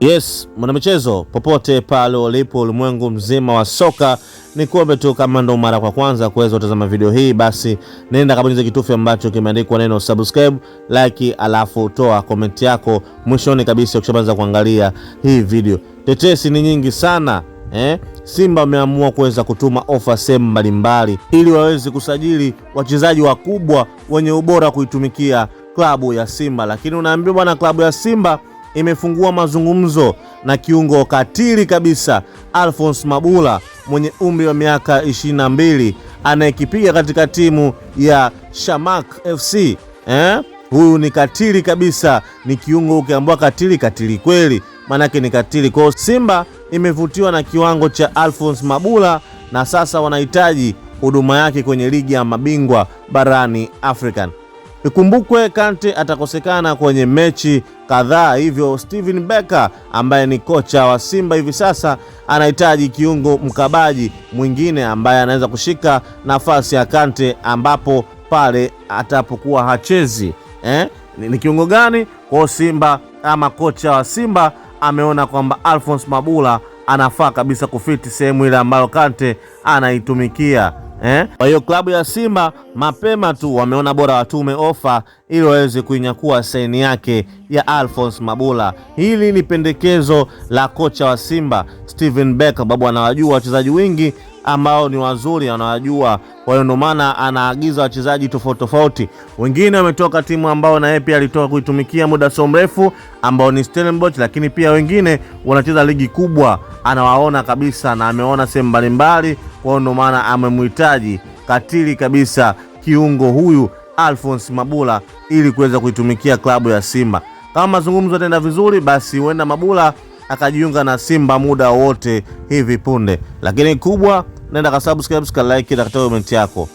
Yes, mwanamichezo popote pale ulipo ulimwengu mzima wa soka, ni kuombe tu kama ndo mara kwa kwanza kuweza kutazama video hii, basi nenda kabonyeza kitufe ambacho kimeandikwa neno subscribe, like, alafu toa comment yako mwishoni kabisa ukishaanza kuangalia hii video. Tetesi ni nyingi sana. Simba wameamua kuweza kutuma ofa sehemu mbalimbali ili waweze kusajili wachezaji wakubwa wenye ubora kuitumikia klabu ya Simba, lakini unaambiwa bwana, klabu ya Simba imefungua mazungumzo na kiungo katili kabisa Alphonce Mabula mwenye umri wa miaka 22 anayekipiga katika timu ya Shamak FC. Huyu ni katili kabisa, ni kiungo ukiambiwa katili kweli, manake ni katili. Kwa Simba imevutiwa na kiwango cha Alphonce Mabula na sasa wanahitaji huduma yake kwenye ligi ya mabingwa barani Afrika. Ikumbukwe Kante atakosekana kwenye mechi kadhaa, hivyo Steven Becker ambaye ni kocha wa Simba hivi sasa anahitaji kiungo mkabaji mwingine ambaye anaweza kushika nafasi ya Kante ambapo pale atapokuwa hachezi. Ni kiungo gani? Kwa Simba ama kocha wa Simba ameona kwamba Alphonce Mabula anafaa kabisa kufiti sehemu ile ambayo Kante anaitumikia. Kwa hiyo klabu ya Simba mapema tu wameona bora watume ofa ili waweze kuinyakua saini yake ya Alphonce Mabula. Hili ni pendekezo la kocha wa Simba Steven Becker, sababu anawajua wachezaji wengi ambao ni wazuri, anawajua. Kwa hiyo ndio maana anaagiza wachezaji tofauti. Wengine wametoka timu ambao na yeye pia alitoka kuitumikia muda so mrefu ambao ni Stellenbosch, lakini pia wengine wanacheza ligi kubwa, anawaona kabisa na ameona sehemu mbalimbali. Kwa hiyo ndio maana amemhitaji katili kabisa kiungo huyu Alphonce Mabula ili kuweza kuitumikia klabu ya Simba. Kama mazungumzo yataenda vizuri, basi huenda Mabula akajiunga na Simba muda wote hivi punde. Lakini kubwa, nenda ka subscribe, ka like na comment yako.